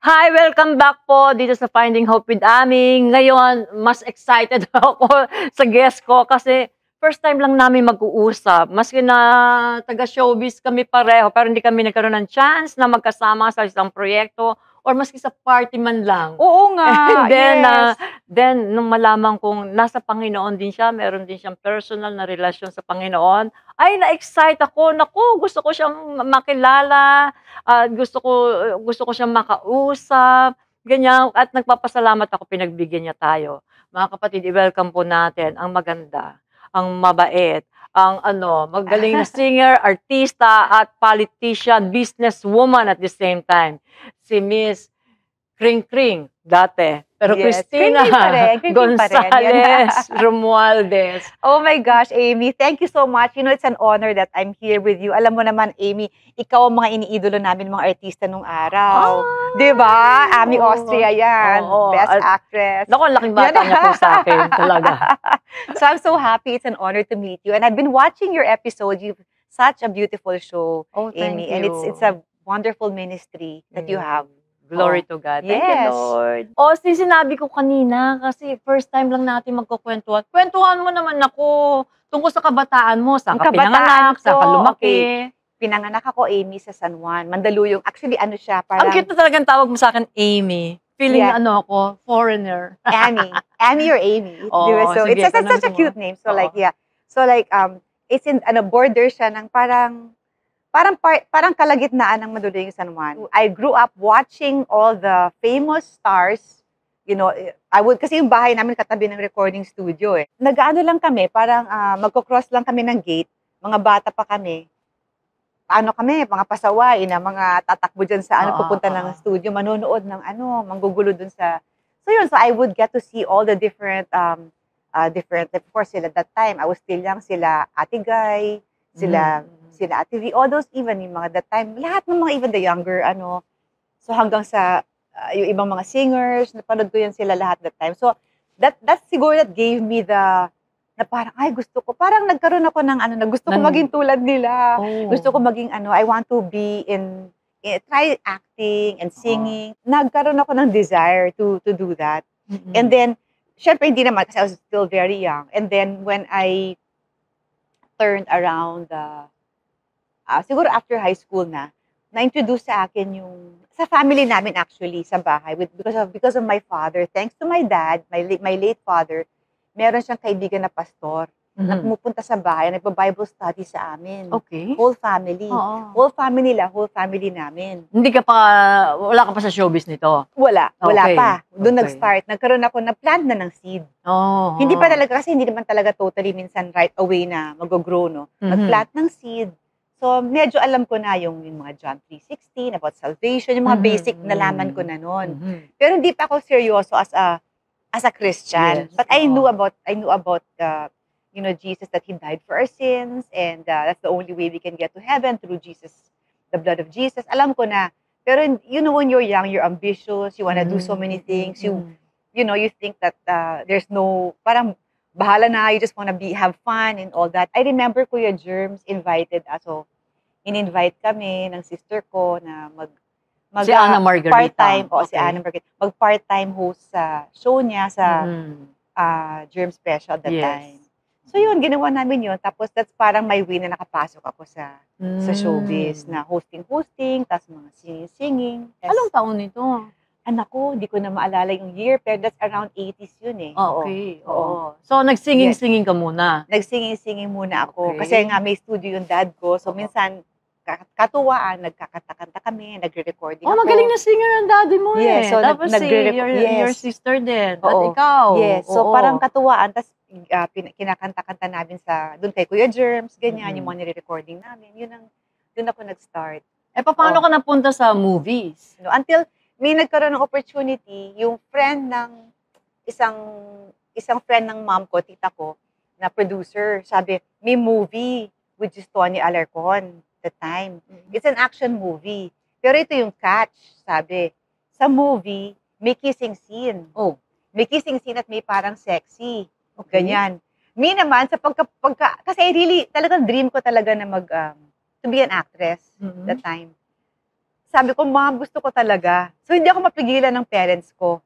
Hi, welcome back po dito sa Finding Hope with Aming. Ngayon, mas excited ako sa guest ko kasi first time lang namin mag-uusap. Maski na taga-showbiz kami pareho, pero hindi kami nagkaroon ng chance na magkasama sa isang proyekto or maski sa party man lang. Oo nga, And then, yes. nung malaman kong nasa Panginoon din siya, meron din siyang personal na relasyon sa Panginoon, ay na-excite ako. Naku, gusto ko siyang makilala, gusto ko siyang makausap, ganyan. At nagpapasalamat ako pinagbigyan niya tayo. Mga kapatid, i-welcome po natin ang maganda, ang mabait, ang magaling na singer, artista, at politician, businesswoman at the same time. Si Miss Kring Kring dati. Pero Yes, Christina Kring pa rin, yun. Gonzales Romualdez. Oh my gosh, Amy, thank you so much. You know, it's an honor that I'm here with you. Alam mo naman, Amy, ikaw ang mga iniidolo namin, mga artista nung araw. Di ba? Ami Oo. Austria yan. Oo. Best At actress. naku, ang laking bata niya po sa akin, talaga. So I'm so happy. It's an honor to meet you. And I've been watching your episode. You've such a beautiful show, Oh, thank Amy. And you. it's a wonderful ministry that you have. Glory Oh, to God. Thank you, yes. Lord. O, sinabi ko kanina, kasi first time lang natin magkukwentuhan. Kwentuhan mo naman ako tungkol sa kabataan mo, sa Ang kapinanganak, kabataan sa ko, kalumaki. Pinanganak ako, Amy, sa San Juan. Mandaluyong. Actually, ano siya, Ang parang cute na talagang tawag mo sa akin, Amy. Feeling Yeah. na ako, foreigner. Amy. Amy or Amy. Oo, Di ba? So, sige, it's such ganun a mo. cute name. So, Oo. like, yeah. So, like, it's in, border siya ng parang kalagitnaan ng Mandaluyong San Juan. I grew up watching all the famous stars. You know, kasi yung bahay namin katabi ng recording studio eh. Nag-ano lang kami, parang magko-cross lang kami ng gate. Mga bata pa kami. Ano kami, mga pasaway na mga tatakbo dyan sa pupunta ng studio, manonood ng manggugulo dun sa. So yun, so I would get to see all the different, of course, sila that time, I was still young, sila Ate Guy, sila Ate V, all those even, yung mga that time, lahat ng mga even the younger, so hanggang sa yung ibang mga singers, napanood ko yan sila lahat that time. So that siguro that gave me the, na parang, ay gusto ko, parang nagkaroon ako ng gusto ko maging tulad nila. Oh. Gusto ko maging I want to be try acting and singing. Nagkaroon ako ng desire to do that. And then, syempre hindi naman kasi I was still very young. And then when I turned around siguro after high school na-introduce sa akin sa family namin actually, sa bahay, because of my father. Thanks to my dad, my late father, meron siyang kaibigan na pastor na pumupunta sa bahay, nagpa-Bible study sa amin. Okay. Whole family. Oo. Whole family namin. Wala ka pa sa showbiz nito? Wala Okay. pa. Doon Okay. nag-start. Nagkaroon ako, na-plant na ng seed. Oh. Hindi pa talaga, kasi hindi naman talaga totally minsan right away na mag-grow, no? Nag-plant ng seed. So, medyo alam ko na yung mga John 3:16, about salvation, yung mga basic nalaman ko na noon. Pero hindi pa ako seryoso as a Christian. Yes. But I knew about Jesus, that He died for our sins, and that's the only way we can get to heaven, through Jesus, the blood of Jesus. Alam ko na. Pero when you're young, you're ambitious, you wanna do so many things, you think that there's no, parang bahala na, you just wanna have fun and all that. I remember Kuya Germs invited us. So, in-invite kami ng sister ko na Si Ana Margarita. part-time, si Okay. Ana Margarita, mag-part-time host sa show niya sa Germ Special that Yes. time. So yun, ginawa namin yun. Tapos that's parang my way na nakapasok ako sa showbiz, na hosting, tapos mga singing. Anong taon nito? Anak ko, hindi ko na maalala yung year, pero that's around 80s yun eh. Okay. Oo. So, nagsinging-singing ka muna? Nagsinging-singing muna ako. Okay. Kasi nga may studio yung dad ko. So minsan, katuwaan, nagkakanta-kanta kami, nagre-recording ako. Magaling na singer ang daddy mo Yes, eh. so Tapos your yes. sister din. At Oo. ikaw. Yes, so Oo. parang katuwaan, tapos kinakanta-kanta namin doon kay Kuya Germs, ganyan, yung mga nire-recording namin. Doon ako nag-start. Paano ka napunta sa movies? Until may nagkaroon ng opportunity, yung friend ng isang friend ng mom ko, tita ko, na producer, sabi, may movie with Tony Alarcon the time. It's an action movie. Pero ito yung catch, sabi. Sa movie, may kissing scene. Oh. May kissing scene at may parang sexy. Okay. Ganyan. Me naman, sa kasi talagang dream ko talaga na to be an actress that time. sabi ko, mom, gusto ko talaga. So, hindi ako mapigilan ng parents ko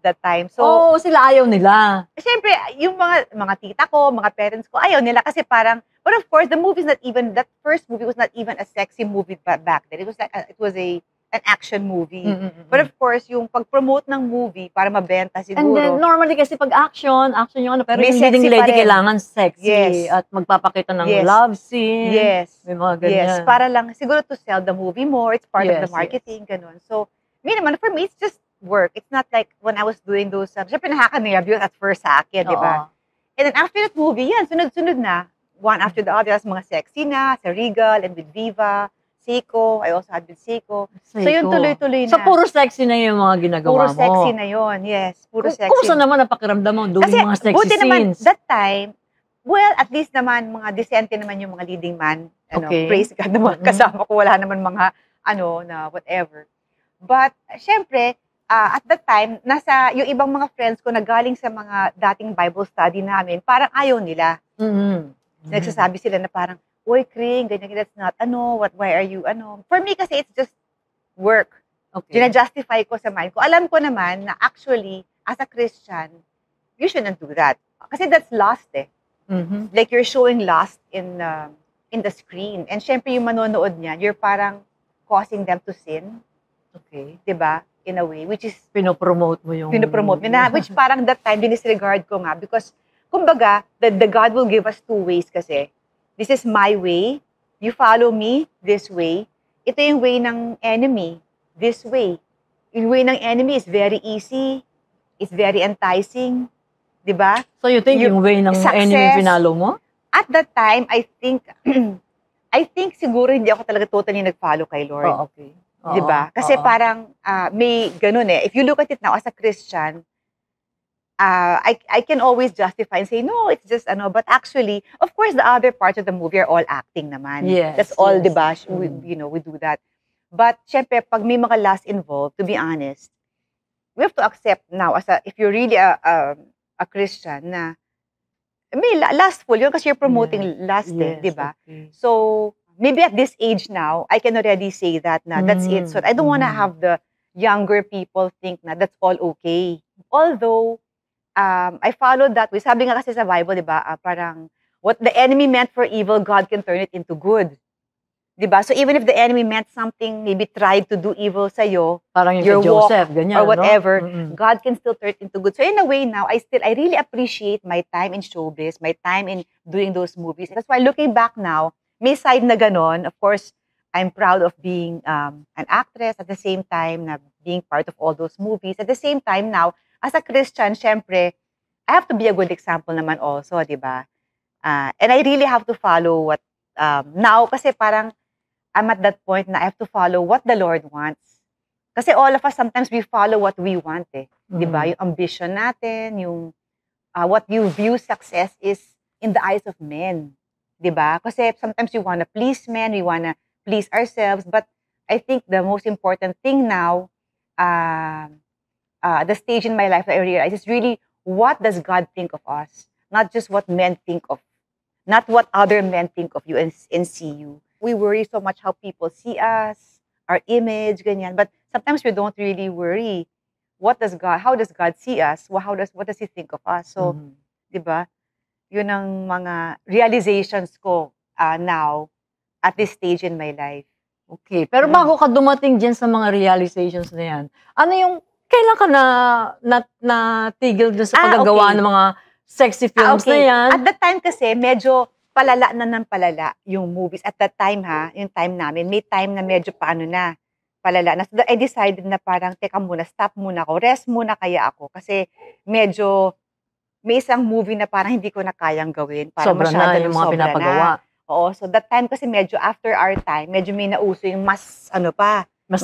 that time. So, Oo, sila ayaw nila. syempre, yung mga tita ko, mga parents ko, ayaw nila kasi parang, but of course, the movie is not even, that first movie was not even a sexy movie back then. It was like, it was an action movie. But of course, yung pag-promote ng movie para mabenta And then, siguro. normally kasi pag action yung ano, pero May yung leading sexy pa lady rin. kailangan sexy Yes. at magpapakita ng Yes. love scene. Yes. May mga ganyan. Yes, para lang, siguro to sell the movie more, it's part of the Yes, marketing, ganun. So, me naman, for me, it's just work. It's not like when I was doing those, syempre nakaka-nervyos at first sa akin, di ba? Oo. And then after that movie, yan, sunod-sunod na. One after the other, as mga sexy na, sa Regal and with Viva, Seiko, I also had with Seiko. So, yun tuloy-tuloy na. So, puro sexy na yung mga ginagawa Puro mo. sexy na yun, yes. Puro sexy. Kumusta naman ang pakiramdam mo doing Kasi, mga sexy buti naman, scenes? that time, well, at least naman, mga decente naman yung mga leading man. Okay. Praise God na mga kasama ko. Wala naman mga, na whatever. But, syempre, at that time, yung ibang mga friends ko na galing sa mga dating Bible study namin, parang ayaw nila. Nagsasabi sila na parang, oy, Kring, ganyan, that's not, why are you, For me kasi, it's just work. Okay. Gina-justify ko sa mind ko. Alam ko naman na actually, as a Christian, you shouldn't do that. Kasi that's lost eh. Like you're showing lust in the screen. And syempre yung manonood niya, you're parang causing them to sin. Okay. 'Di ba? In a way, which is Pinopromote mo yung... pinopromote mo na, which parang that time, dinisregard ko nga. Because, kumbaga, the God will give us two ways kasi. This is my way. You follow me this way. Ito yung way ng enemy. This way. Yung way ng enemy is very easy. It's very enticing. 'Di ba? So you think yung way ng enemy pinalo mo? At that time, I think siguro hindi ako talaga totally nag-follow kay Lord. Oh, okay. 'Di ba? Kasi parang may ganun eh. If you look at it now as a Christian, I can always justify and say, no, it's just but actually, of course, the other parts of the movie are all acting naman. Yes. That's all, yes. 'di ba? We do that. But syempre, pag may mga lust involved, to be honest, we have to accept now if you're really a Christian na may lustful yun kasi you're promoting lust, Yes, di ba? okay. So, maybe at this age now, I can already say that na that's it. So, I don't want to have the younger people think na that's all okay. Although, I followed that way. Sabi nga kasi sa Bible, di ba, parang, what the enemy meant for evil, God can turn it into good. Di ba? So, even if the enemy meant something, maybe tried to do evil sa'yo, parang yung your Joseph, walk, ganyan, or whatever, no? God can still turn it into good. So, in a way now, I really appreciate my time in showbiz, my time in doing those movies. That's why, looking back now, may side na ganon. Of course, I'm proud of being an actress at the same time na being part of all those movies. At the same time now, as a Christian, syempre, I have to be a good example naman also, di ba? And I really have to follow what, now, kasi parang, I'm at that point na I have to follow what the Lord wants. Kasi all of us, sometimes we follow what we want eh. Di ba? Yung ambition natin, yung what you view success is in the eyes of men. Di ba? Kasi sometimes we want to please men, we want to please ourselves, but I think the most important thing now, the stage in my life that I realize is really, what does God think of us? Not just what men think of, not what other men think of you and see you. We worry so much how people see us, our image, ganyan. But sometimes we don't really worry. How does God see us? What does He think of us? So, di ba? Yun ang mga realizations ko now at this stage in my life. Okay. Pero bago ka dumating dyan sa mga realizations na yan, ano yung, kailan ka natigil dun sa paggagawa ng mga sexy films na yan? At that time kasi, medyo palala na ng palala yung movies. At that time yung time namin, may time na medyo palala na. So I decided na parang, teka muna, stop muna ako, rest muna kaya ako. Kasi medyo, may isang movie na parang hindi ko na kayang gawin. Parang sobra na yung mga pinapagawa. Oo, so that time kasi medyo after our time, medyo may nauso yung mas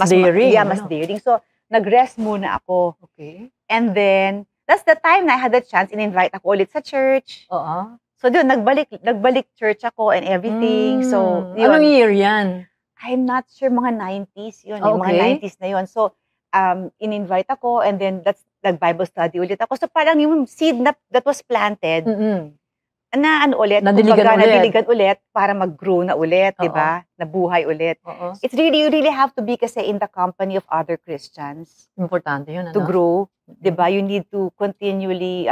daring. Yeah, mas daring. So, nag-rest muna ako. Okay. And then, that's the time na I had the chance, in-invite ako ulit sa church. Oo. So, doon, nagbalik church ako and everything. So, yun. Anong year yan? I'm not sure, mga 90s yun. Yung mga 90s na yun. So, in-invite ako and then nag-Bible study ulit ako. So, parang yung seed that was planted, na ano ulit, Nadiligan kumbaga ulit. nadiligan ulit para mag-grow na ulit, Oo. 'di ba? Nabuhay ulit. Oo. It's really, you really have to be kasi in the company of other Christians Importante yun, to ano? grow, 'di ba? Mm. You need to continually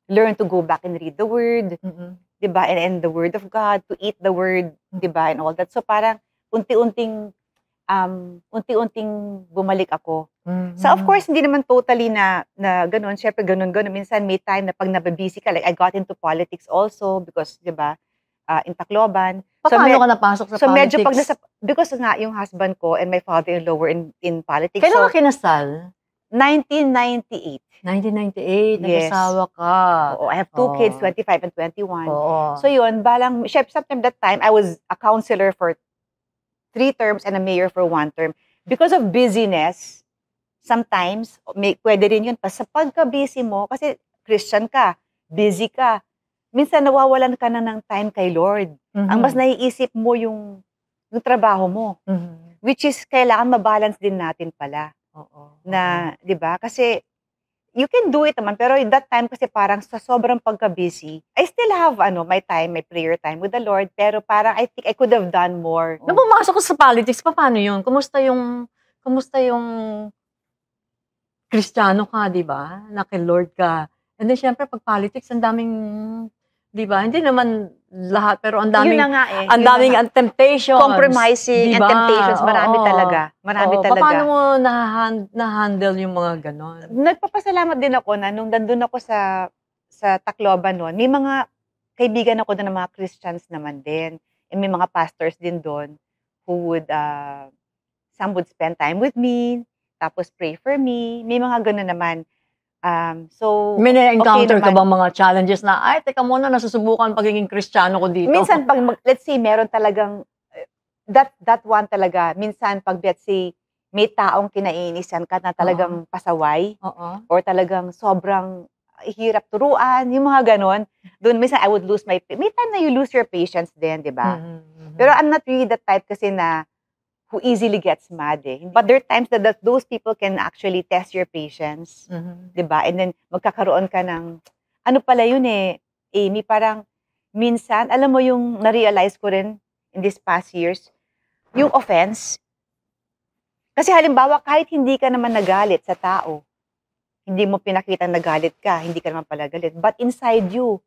learn to go back and read the word, Mm. 'di ba? And the word of God, to eat the word, 'di ba? And all that. So parang unti-unting bumalik ako. So of course, hindi naman totally na gano'n. Siyempre gano'n. Minsan may time na pag nababusy ka, like I got into politics also because, 'di ba, in Tacloban. Paano ka napasok sa So medyo pag politics? because nga yung husband ko and my father-in-law were in politics. Kailan So ka kinasal? 1998. 1998, Yes. nag-asawa ka. Oo, I have 2 kids, Oo. 25 and 21. Oo. So yun, syempre sometime that time, I was a counselor for 3 terms and a mayor for 1 term. Because of busyness, sometimes, pwede rin yun. Sa pagka-busy mo, kasi Christian ka, busy ka, minsan nawawalan ka na ng time kay Lord. Ang mas naiisip mo yung trabaho mo. Which is, kailangan mabalance din natin pala. Oo. Na, di ba? Kasi, you can do it naman, pero in that time kasi parang sa sobrang pagka-busy, I still have my time, my prayer time with the Lord, pero parang I think I could have done more. Nung pumasok ka sa politics, paano yun? Kumusta yung Kristiyano ka, di ba? Na kay Lord ka. And then, syempre, pag politics, ang daming, di ba? Hindi naman lahat, pero ang daming, Yun na nga eh. ang Yun na daming nga. temptations. Compromising and temptations, marami talaga. Marami talaga. Paano mo na-handle yung mga ganon? Nagpapasalamat din ako na nung nandun ako sa Tacloban noon, may mga kaibigan ako doon ng mga Christians naman din. And may mga pastors din doon who would, some would spend time with me, tapos pray for me. May mga gano'n naman. So, May na-encounter okay ka bang mga challenges na, ay, teka muna, nasusubukan pagiging Kristiyano ko dito? Minsan, let's say, meron talagang, that one talaga, minsan, pag let's say, may taong kinaiinisan ka na talagang pasaway, or talagang sobrang hirap turuan, yung mga ganon, doon minsan I would lose may time na you lose your patience din, di ba? Pero I'm not really the type kasi na who easily gets mad eh. But there are times that those people can actually test your patience, di ba? And then magkakaroon ka ng, ano pala yun eh, Amy, parang minsan, alam mo yung na-realize ko rin in these past years, yung offense. Kasi halimbawa, kahit hindi ka naman nagalit sa tao, hindi mo pinakita nagalit ka, hindi ka naman pala galit, but inside you,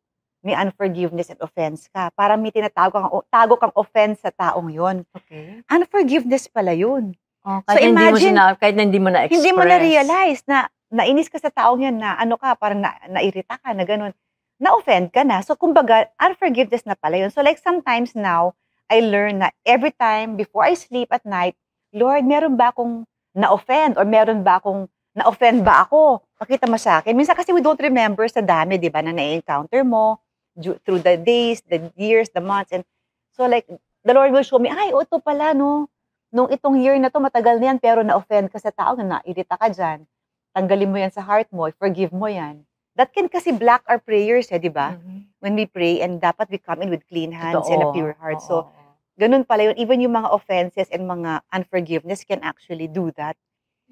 may unforgiveness and offense ka. Parang may tago kang offense sa taong yon. Okay. Unforgiveness pala yun. Kahit so imagine, kahit hindi mo na-express. Hindi mo na-realize na nainis ka sa taong yan na ano ka, parang nairita ka na gano'n. Na-offend ka na. So kumbaga, unforgiveness na pala yun. So like sometimes now, I learn na every time before I sleep at night, Lord, meron ba akong na-offend? Or meron ba akong na-offend ba ako? Pakita mo sa akin. Minsan kasi we don't remember sa dami, di ba, na na-encounter mo through the days, the years, the months. And so like, the Lord will show me, ay, ito pala, no? Nung itong year na to, matagal na yan, pero na-offend ka sa tao, na-irita ka dyan. Tanggalin mo yan sa heart mo, forgive mo yan. That can kasi block our prayers, di ba? When we pray, and dapat we come in with clean hands and a pure heart. So, ganun pala yun. Even yung mga offenses and mga unforgiveness can actually do that.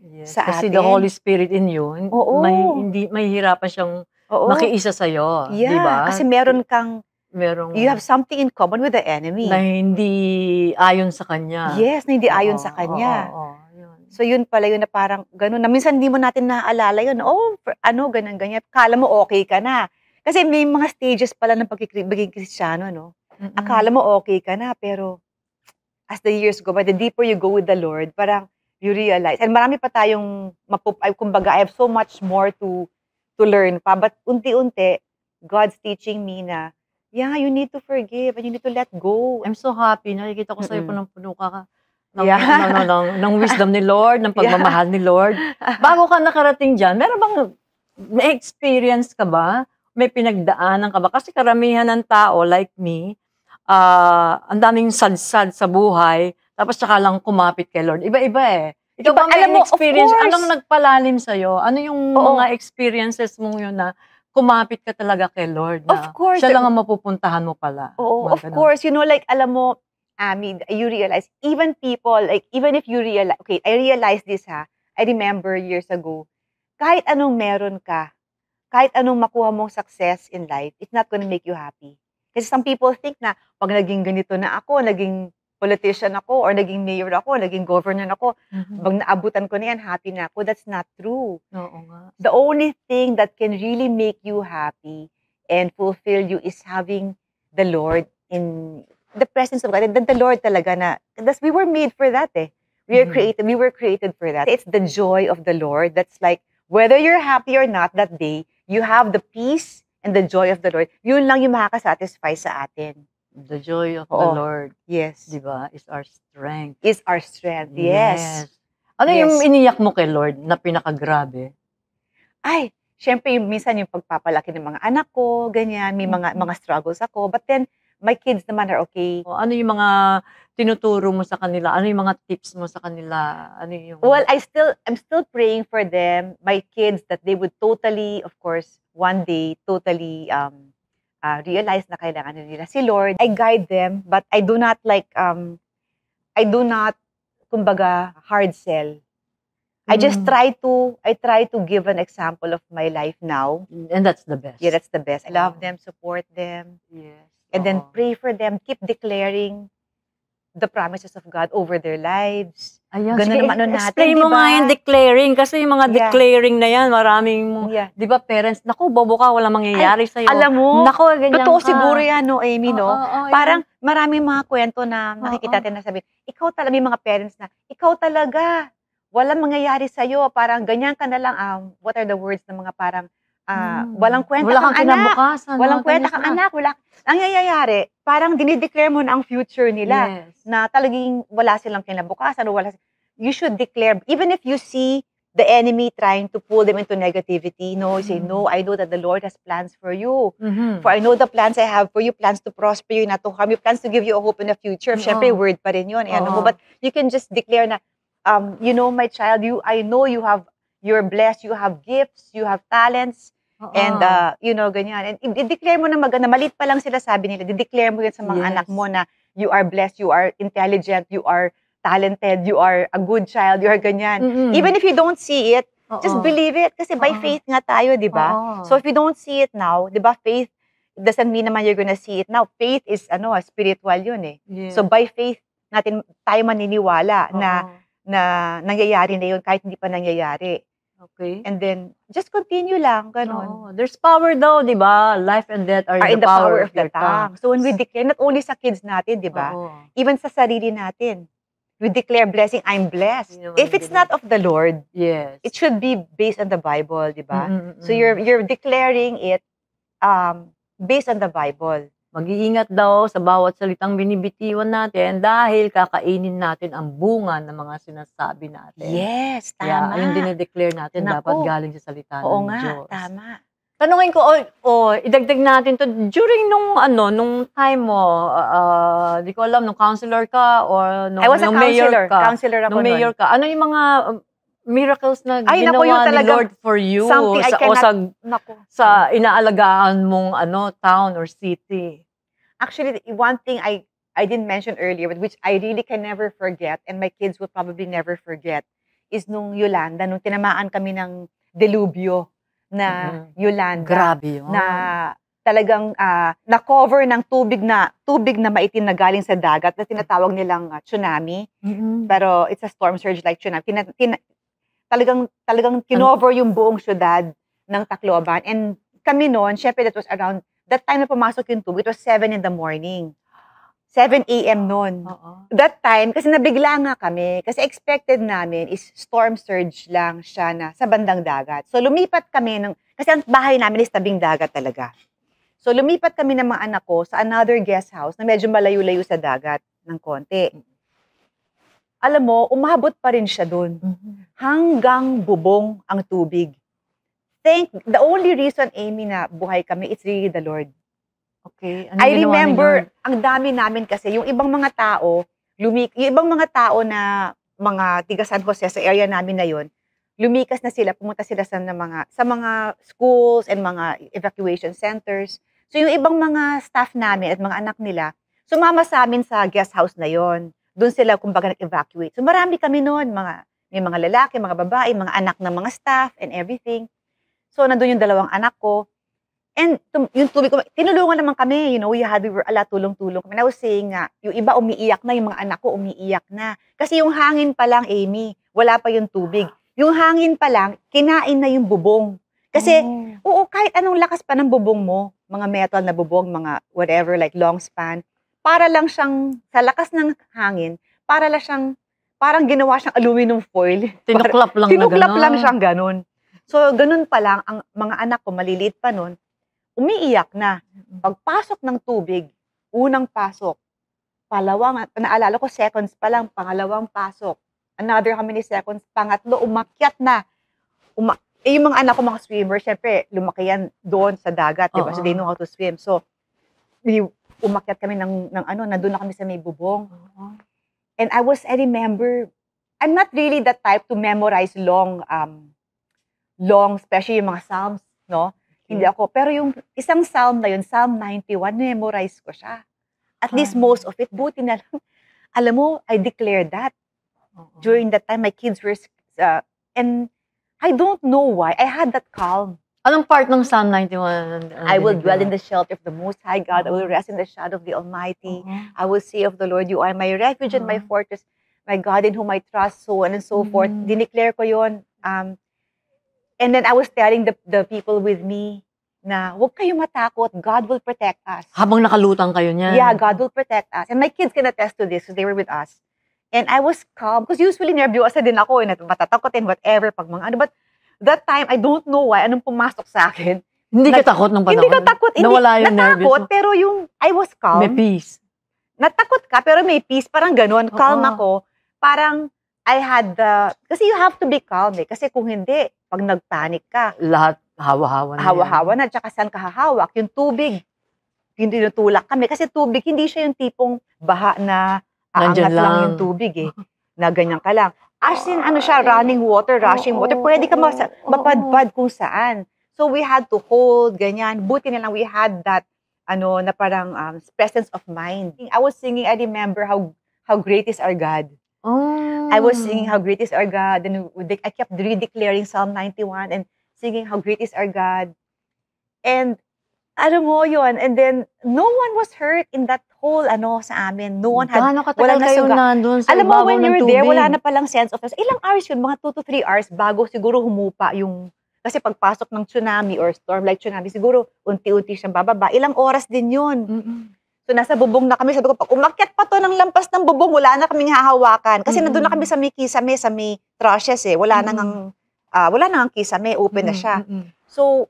Yes, sa kasi atin. the Holy Spirit in you, may hirapan siyang makiisa sa'yo. Yeah, di ba? kasi you have something in common with the enemy. Na hindi ayon sa kanya. Yes, na hindi ayon sa kanya. Yun. So yun pala yun na parang gano'n, na minsan hindi mo natin naaalala yun. Ganyan. Akala mo okay ka na. Kasi may mga stages pala ng pagiging Kristiyano, no? Akala mo okay ka na, pero as the years go by, the deeper you go with the Lord, parang you realize. And marami pa tayong, kumbaga, I have so much more to learn pa. But unti-unti, God's teaching me na, yeah, you need to forgive and you need to let go. I'm so happy. Nakikita ko sa'yo punong-puno ka ng wisdom ni Lord, ng pagmamahal ni Lord. Bago ka nakarating dyan, meron bang may experience ka ba? May pinagdaanan ka ba? Kasi karamihan ng tao, like me, ang daming sad-sad sa buhay, tapos saka lang kumapit kay Lord. Iba-iba eh. Ikaw ba may experience? Anong nagpalalim sa'yo? Ano yung mga experiences mo yun na kumapit ka talaga kay Lord na of course, siya lang ang mapupuntahan mo pala? Oo, of course. You know, like, alam mo, Ami, you realize, even people, like, even if you realize, okay, I realized this I remember years ago, kahit anong meron ka, kahit anong makuha mong success in life, it's not gonna make you happy. Kasi some people think na pag naging ganito na ako, naging politician ako, or naging mayor ako, naging governor ako, pag naabutan ko na yan, happy na ako. That's not true. Oo nga. The only thing that can really make you happy and fulfill you is having the Lord in the presence of God. And the Lord talaga na, we were made for that eh. We were created for that. It's the joy of the Lord that's like, whether you're happy or not that day, you have the peace and the joy of the Lord. Yun lang yung makakasatisfy sa atin. The joy of the Oo. Lord, Yes. di ba, is our strength. Is our strength. Yes. Ano Yes. yung iniyak mo kay Lord na pinakagrabe? Ay, syempre minsan yung pagpapalaki ng mga anak ko, ganyan, may mga struggles ako. But then, my kids naman are okay. O, ano yung mga tinuturo mo sa kanila? Ano yung mga tips mo sa kanila? Ano yung... Well, I'm still praying for them, my kids, that they would totally, of course, one day, totally realize na kailangan nila si Lord. I guide them, but I do not kumbaga, hard sell. I try to give an example of my life now. And that's the best. Yeah, that's the best. I love them, support them. Yes. And then pray for them, keep declaring the promises of God over their lives. Ayan, Ganun sige, naman ano natin, explain mo diba? nga yung declaring. Kasi yung mga declaring na yan, maraming, Yeah. di ba parents, naku, bobo ka, walang mangyayari sa'yo. Alam mo, naku, ganyan totoo ka. siguro yan, no, Amy, no? Parang yan. maraming mga kwento na nakikita natin na sabihin, ikaw talaga, may mga parents na, ikaw talaga, walang mangyayari sa'yo. Parang ganyan ka na lang, what are the words ng mga parang, walang kwenta Wala kang kang anak. kinabukasan. Walang kwenta kang anak. Ang nangyayari, parang dinideclare mo na ang future nila. Yes. Na talagang wala silang kinabukasan. You should declare, even if you see the enemy trying to pull them into negativity, you say, no, I know that the Lord has plans for you. For I know the plans I have for you, plans to prosper you, not to harm you, plans to give you a hope in the future. Siyempre, word pa rin yun. But you can just declare na, my child, I know you're blessed, you have gifts, you have talents, and, ganyan. And i-declare mo na maliit pa lang sila, sabi nila, i-declare mo yun sa mga anak mo na you are blessed, you are intelligent, you are talented, you are a good child, you are ganyan. Even if you don't see it, just believe it. Kasi by faith nga tayo, di ba? So if you don't see it now, di ba, faith doesn't mean naman you're gonna see it now. Faith is, spiritual yun eh. Yes. So by faith, tayo maniniwala na nangyayari na yun kahit hindi pa nangyayari. Okay. And then, just continue lang, ganon. There's power daw, di ba? Life and death are in the power of the tongue. So when we declare, not only sa kids natin, di ba? Even sa sarili natin, we declare blessing, I'm blessed. If it's not of the Lord, yes, it should be based on the Bible, di ba? So you're declaring it based on the Bible. Mag-iingat daw sa bawat salitang binibitiwan natin dahil kakainin natin ang bunga ng mga sinasabi natin. Yes, Kaya tama. yung dinedeclare natin dapat galing sa salita ng Diyos. Tama. Tanungin ko, idagdag natin to during nung time mo, di ko alam, nung counselor ka or nung I was a mayor ka. Counselor ako nung mayor ka. Ano yung mga miracles na ginawa ni Lord for you sa inaalagaan mong town or city? Actually, one thing I didn't mention earlier, which I really can never forget, and my kids will probably never forget, is nung Yolanda, nung tinamaan kami ng delubyo na Yolanda. Grabe yun. Na talagang na-cover ng tubig na maitim na galing sa dagat na tinatawag nilang tsunami. Pero it's a storm surge like tsunami. Talagang kinover yung buong syudad ng Tacloban. And kami noon, syempre that was around, that time na pumasok yung tubig, it was 7 in the morning. 7 a.m. noon. That time, kasi nabigla nga kami, kasi expected namin is storm surge lang siya na sa bandang dagat. So lumipat kami, kasi ang bahay namin is tabing dagat talaga. So lumipat kami ng mga anak ko sa another guest house na medyo malayo-layo sa dagat ng konti. Alam mo, umabot pa rin siya doon. Hanggang bubong ang tubig. The only reason, Amy, na buhay kami, it's really the Lord. Okay. I remember, ang dami namin kasi, yung ibang mga tao na mga tiga San Jose sa area namin na yon, lumikas na sila, pumunta sila sa mga schools and mga evacuation centers. So yung ibang mga staff namin at mga anak nila, sumama sa amin sa guest house na yon. Doon sila kumbaga nag-evacuate. So marami kami noon, may mga lalaki, mga babae, mga anak ng mga staff and everything. So nandun yung dalawang anak ko. And yung tubig ko, tinulungan naman kami, we were ala tulong-tulong kami. And I was saying nga, yung iba umiiyak na, yung mga anak ko umiiyak na. Kasi yung hangin pa lang, Amy, wala pa yung tubig. Yung hangin pa lang, kinain na yung bubong. Kasi, oo, kahit anong lakas pa ng bubong mo, mga metal na bubong, mga whatever, like long span, para lang siyang, sa lakas ng hangin, para lang siyang, parang ginawa siyang aluminum foil. Tinuklap lang na Tinuklap gano'n. lang siyang ganun. So, ganun pa lang, ang mga anak ko, maliliit pa nun, umiiyak na. Pagpasok ng tubig, unang pasok, naalala ko, seconds pa lang, pangalawang pasok, another how many seconds, pangatlo, umakyat na. Yung mga anak ko, mga swimmer, syempre, lumaki yan doon sa dagat, diba? So, they know how to swim. So, umakyat kami nandun na kami sa may bubong. And I remember, I'm not really the type to memorize long, especially yung mga psalms, no? Hindi ako. Pero yung isang psalm na yun, Psalm 91, memorize ko siya. At least most of it, buti na lang. Alam mo, I declared that. During that time, my kids were, and I don't know why, I had that calm. Anong part ng Psalm 91? I will dwell in the shelter of the Most High God. I will rest in the shadow of the Almighty. I will say of the Lord, you are my refuge and my fortress, my God in whom I trust, so on and so forth. Dineclare ko yun. And then I was telling the people with me na huwag kayong matakot, God will protect us. Habang nakalutang kayo niyan. Yeah, God will protect us. And my kids can attest to this because they were with us. And I was calm because usually nervyosa din ako, matatakotin, whatever, pag mga ano. But that time, I don't know why, anong pumasok sa akin. Hindi ka takot ng panahon? Hindi ka takot. Nawala yung nervous. Natakot, pero yung, I was calm. May peace. Natakot ka, pero may peace. Parang ganun. Calm ako. Parang, I had kasi you have to be calm eh. Kasi kung hindi, pag nagpanic ka, lahat hawa-hawa na. Hawa-hawa na, tsaka saan ka hahawak? Yung tubig, hindi natulak kami. Kasi tubig, hindi siya yung tipong baha na aangat lang yung tubig eh. Na ganyan ka lang. As in, running water, rushing water. Pwede ka mapadpad kung saan. So we had to hold, ganyan. Buti na lang we had that, na parang presence of mind. I was singing, I remember how great is our God. I was singing how great is our God, and I kept redeclaring Psalm 91 and singing how great is our God. And alam mo yun, and then no one was hurt in that whole sa amin. No one had, wala na kayo nandun sa alam mo, when you're there, tubig. wala na palang sense of, ilang hours yun, mga 2 to 3 hours bago siguro humupa yung, kasi pagpasok ng tsunami or storm like tsunami, siguro unti-unti siyang bababa. Ilang oras din yun. So, nasa bubong na kami. Sabi ko, pag umakyat pa to ng lampas ng bubong, wala na kaming hahawakan. Kasi nandun na kami sa may kisame, sa may trushes eh. Wala na ngang kisame, open na siya. So,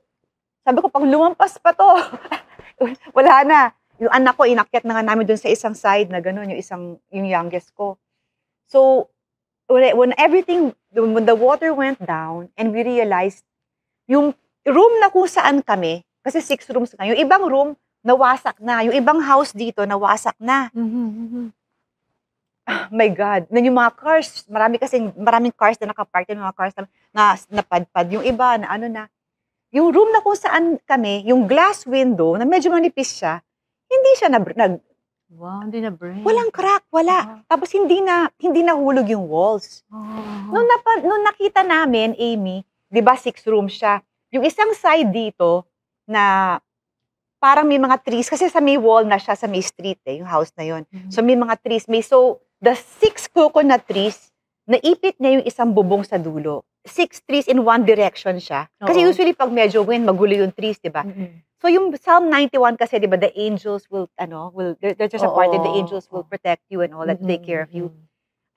sabi ko, pag lumampas pa to, wala na. Yung anak ko, inakyat na nga namin dun sa isang side na gano'n, yung youngest ko. So, when the water went down, and we realized, yung room na kung saan kami, kasi 6 rooms na, yung ibang room, nawasak na. Yung ibang house dito, nawasak na. Oh my God. Then yung mga cars, maraming cars na nakapark, yung mga cars na napadpad. Yung iba, yung room na kung saan kami, yung glass window, na medyo manipis siya, hindi siya Wow, hindi na break. Walang crack, wala. Tapos hindi nahulog yung walls. Nung nakita namin, Amy, di ba 6 rooms siya, yung isang side dito, na parang may mga trees, kasi sa may wall na siya, sa may street yung house na yon. So may mga trees, so the 6 coconut trees, naipit niya yung isang bubong sa dulo. 6 trees in one direction siya. Kasi usually pag medyo wind, magulo yung trees, di ba? So yung Psalm 91 kasi, di ba, the angels will, there's just a part that the angels will protect you and all that, take care of you.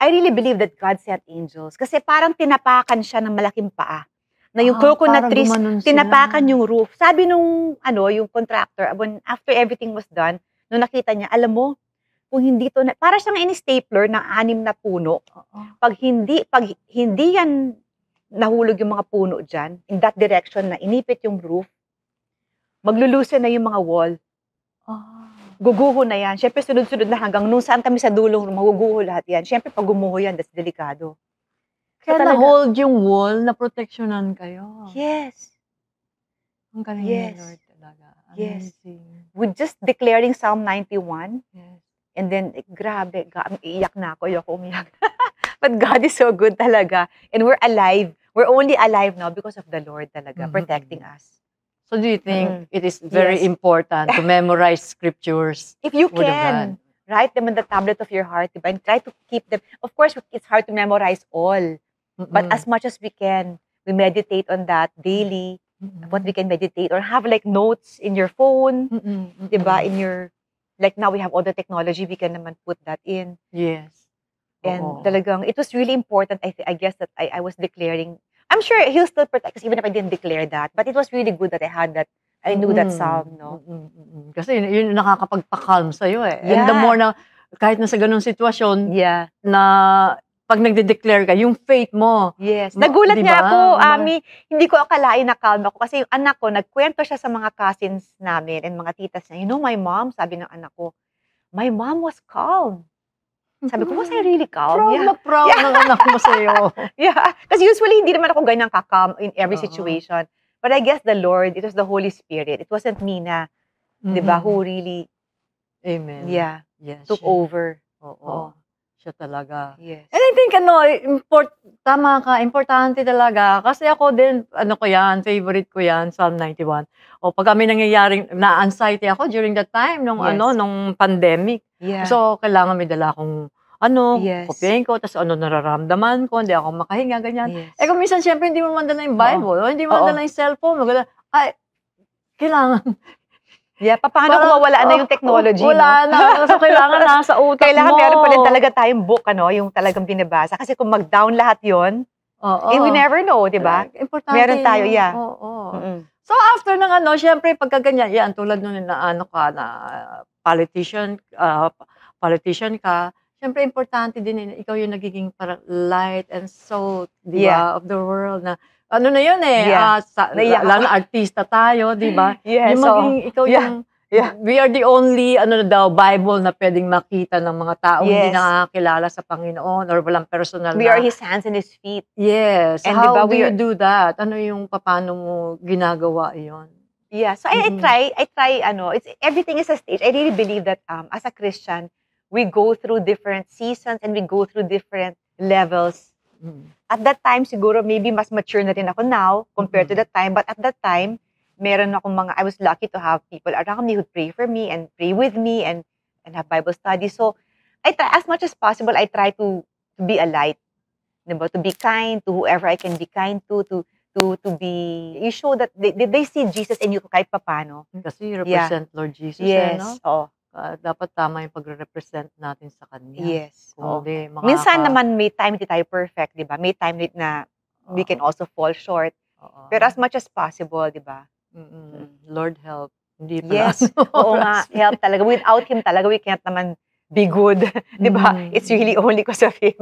I really believe that God sent angels. Kasi parang tinapakan siya ng malaking paa. Na yung coconut trees, tinapakan yung roof. Sabi nung, yung contractor, after everything was done, nung nakita niya, alam mo, kung hindi to, para siyang in-stapler ng 6 na puno. Pag hindi yan nahulog yung mga puno dyan, in that direction na inipit yung roof, maglulusen na yung mga wall. Guguho na yan. Siyempre, sunod-sunod na hanggang nung saan kami sa dulong, maguguho lahat yan. Siyempre, pag gumuho yan, that's delikado. Kaya na-hold yung wall, na proteksyonan kayo. Yes. Ang galing ni Lord talaga. Amazing. With just declaring Psalm 91, yes. And then, grabe, iiyak na ako, umiyak. But God is so good talaga. And we're alive. We're only alive now because of the Lord talaga, protecting us. So do you think it is Yes. very important to memorize scriptures? If you Word of can, write them on the tablet of your heart, diba? And try to keep them. Of course, it's hard to memorize all. But as much as we can, we meditate on that daily. What we can meditate or have like notes in your phone, diba? In your, like now we have all the technology, we can naman put that in. Yes. And Oo. talagang, it was really important, I guess, that I was declaring. I'm sure he'll still protect us even if I didn't declare that. But it was really good that I had that, I knew that psalm, no? Kasi yun yung nakakapagpa-calm sa'yo eh. And the Yeah. more na, kahit na sa ganung sitwasyon, Yeah. na pag nagde-declare ka, yung faith mo. Yes. Nagulat Di nga ba? ako, Ami. Hindi ko akalain na calm ako. Kasi yung anak ko, nagkwento siya sa mga cousins namin and mga titas niya. You know, my mom, sabi ng anak ko, my mom was calm. Sabi ko, was I really calm? Proud na proud ng anak mo sa'yo. Yeah. Kasi usually, hindi naman ako ganyan ka-calm in every Oo. situation. But I guess the Lord, it was the Holy Spirit. It wasn't me na, di ba, who really, Amen. yeah, Yes. took over. Oo. Siya talaga. Yes. And I think, tama ka, importante talaga. Kasi ako din, ko yan, favorite ko yan, Psalm 91. O pag kami nangyayaring, na-anxiety ako during that time, nung Yes. nung pandemic. Yeah. So, kailangan may dala akong, Yes. kopyahin ko, tapos nararamdaman ko, hindi ako makahinga, ganyan. Yes. Kung minsan, syempre, hindi mo mandala yung Bible, o hindi mo Oo. mandala yung cellphone, ay, kailangan. Yeah, paano kung mawala na yung technology, Wala no? na. So, kailangan nasa utak Kailangan mo. meron pa rin talaga tayong book, yung talagang binabasa. Kasi kung mag-down lahat yon, we never know, di ba? Importante. Meron tayo, yeah. Oo. Mm-mm. So, after ng syempre, pagka ganyan, yan, tulad nung politician ka, syempre, importante din, ikaw yung nagiging parang light and salt, di ba, of the world na, na yun Yeah. Naiyak lalo na artista tayo, di ba? Yeah, Yung so, maging, ikaw yung, we are the only, Bible na pwedeng makita ng mga taong hindi Yes. nakakilala sa Panginoon or walang personal we na. are His hands and His feet. Yes. And How diba, do you do that? Ano yung paano mo ginagawa yon? Yeah, so I try, it's everything is a stage. I really believe that as a Christian, we go through different seasons and we go through different levels. At that time, siguro, maybe mas mature na rin ako now compared to that time. But at that time, meron akong I was lucky to have people around me who pray for me and pray with me and have Bible study. So, I try, as much as possible, I try to be a light. Diba? To be kind to whoever I can be kind to be, you show that they see Jesus in you kahit papano. Kasi you represent Lord Jesus, Yes, no? Dapat tama yung pag-represent natin sa Kanya. Yes. Kundi, minsan naman may time hindi tayo perfect, di ba? May time na we can also fall short. Pero as much as possible, di ba? Lord help. Hindi pala. Yes. Oo nga, help talaga. Without Him talaga, we can't naman be good. Di ba? It's really only because of Him.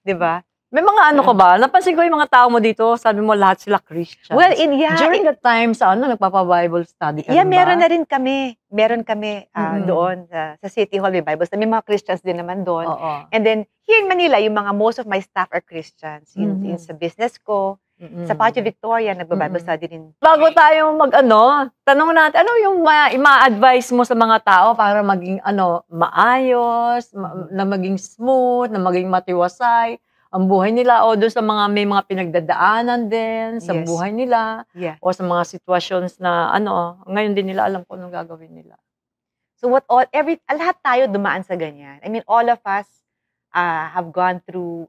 Di ba? May mga ka ba? Napansin ko yung mga tao mo dito, sabi mo lahat sila Christians. Well, during that time, sa nagpapa-Bible study ka yeah, ba? meron na rin kami. Meron kami doon sa City Hall, may Bible study. May mga Christians din naman doon. And then, here in Manila, yung most of my staff are Christians. In sa business ko, sa Patio Victoria, nagba-Bible study din. Bago tayo tanong natin, ano yung ma-advise mo sa mga tao para maging maayos, na maging smooth, na maging matiwasay, ang buhay nila o doon sa may mga pinagdadaanan din sa buhay nila o sa mga situations na ngayon din nila alam kung anong gagawin nila. So lahat tayo dumaan sa ganyan. I mean, all of us have gone through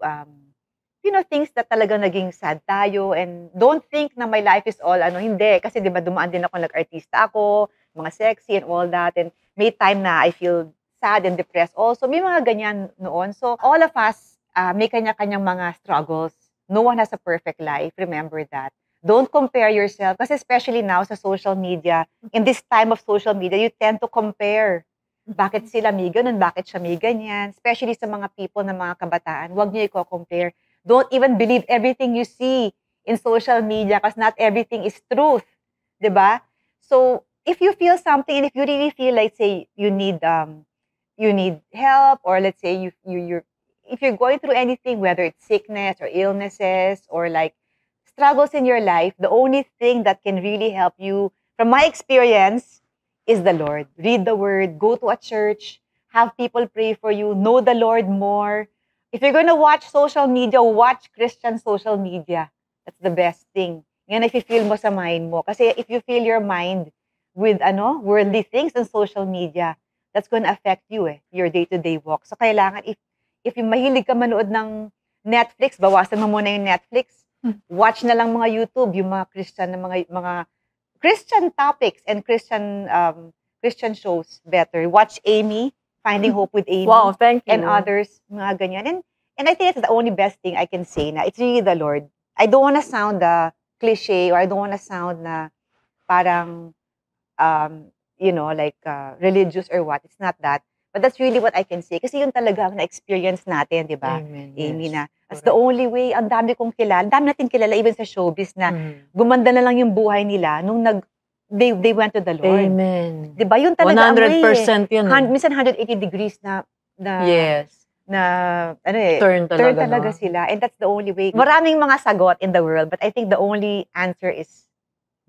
things that talagang naging sad tayo and don't think na my life is all hindi kasi 'di ba dumaan din ako, nag-artista ako, mga sexy and all that, and may time na I feel sad and depressed also. May mga ganyan noon. So all of us may kanya-kanyang mga struggles. No one has a perfect life. Remember that. Don't compare yourself. Kasi especially now sa social media, in this time of social media, you tend to compare. Bakit sila may ganun? Bakit siya may ganyan? Especially sa mga people na mga kabataan, huwag niyo i-compare. Don't even believe everything you see in social media because not everything is truth. Diba? So, if you feel something and if you really feel like, say, you need help or let's say if you're going through anything, whether it's sickness or illnesses or like struggles in your life, the only thing that can really help you, from my experience, is the Lord. Read the Word, go to a church, have people pray for you, know the Lord more. If you're going to watch social media, watch Christian social media. That's the best thing. Yan nafe-feel mo sa mind mo. Kasi if you fill your mind with worldly things on social media, that's gonna affect you your day-to-day walk. So kailangan if yung mahilig ka manood ng Netflix, bawasan mo muna yung Netflix. Watch na lang mga YouTube, yung mga Christian na mga Christian topics and Christian shows better. Watch Amy, Finding Hope with Amy. Wow, thank you. And others, mga ganyan. And I think it's the only best thing I can say na it's really the Lord. I don't wanna sound cliche or I don't wanna sound na parang religious or what. It's not that. But that's really what I can say. Kasi yun talaga ang na-experience natin, di ba? Amen. Amy, Yes. na that's the only way. Ang dami kong kilala. Ang dami natin kilala even sa showbiz na gumanda na lang yung buhay nila nung they went to the Lord. Amen. Di ba? Yun talaga ang way. 100% yun. Minsan 180 degrees na Yes. Turn talaga no? sila. And that's the only way. Maraming mga sagot in the world, but I think the only answer is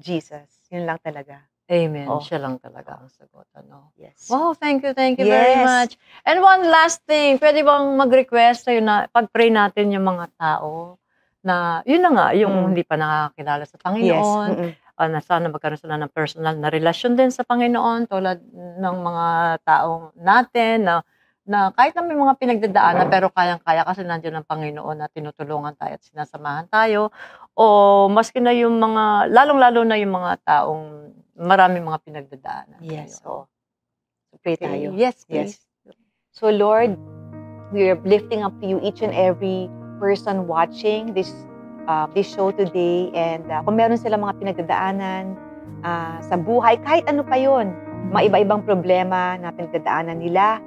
Jesus. Yun lang talaga. Amen. Oh. Siya lang talaga ang sagot. Yes. Wow, thank you very Yes. much. And one last thing, pwede bang mag-request sa'yo na pag-pray natin yung mga tao na, yun na nga, yung hindi pa nakakilala sa Panginoon, Yes. na sana magkaroon sila ng personal na relasyon din sa Panginoon, tulad ng mga taong natin na kahit na may mga pinagdadaanan, pero kayang-kaya kasi nandiyan ang Panginoon na tinutulungan tayo at sinasamahan tayo. O maski na yung mga, lalong-lalo na yung mga taong maraming mga pinagdadaanan. Yes. So, Pray tayo. yes, please. So Lord, we're lifting up to you each and every person watching this show today. And kung meron silang mga pinagdadaanan sa buhay, kahit ano pa yun, mga iba-ibang problema na pinagdadaanan nila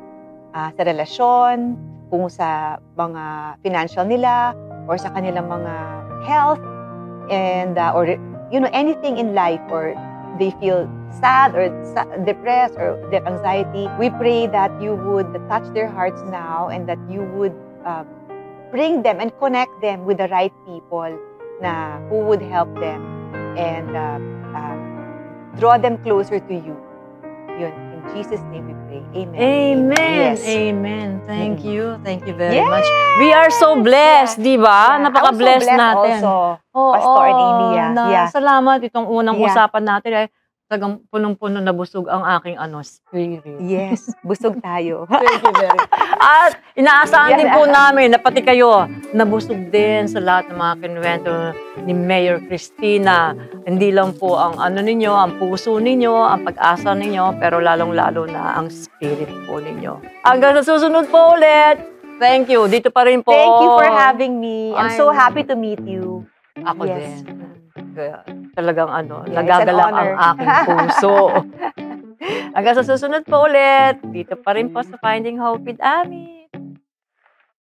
sa relasyon, kung sa mga financial nila, or sa kanilang mga health, and or anything in life, or they feel sad or depressed or their anxiety, we pray that you would touch their hearts now and that you would bring them and connect them with the right people who would help them and draw them closer to you. Yun, in Jesus' name we pray. Amen. Amen. Yes. Amen. Thank you. Thank you very Yes! much. We are so blessed, di ba? Yeah. Napaka-blessed I'm so blessed natin. also, Oo, Pastor and Amy. Yeah. Salamat itong unang Yeah. usapan natin. Talagang punong-puno na busog ang aking spirit. Yes, busog tayo. Thank you very much. At inaasahan din po namin na pati kayo nabusog din sa lahat ng mga kinuwento ni Mayor Cristina. Hindi lang po ang ninyo, ang puso ninyo, ang pag-asa ninyo, pero lalong-lalo na ang spirit po ninyo. Hanggang sa susunod po ulit. Thank you. Dito pa rin po. Thank you for having me. I'm so happy to meet you. Ako Yes. din. Kaya, talagang Yeah, nagagalak it's an ang honor. aking puso. Hanggang sa susunod po ulit. Dito pa rin po sa Finding Hope with Ami.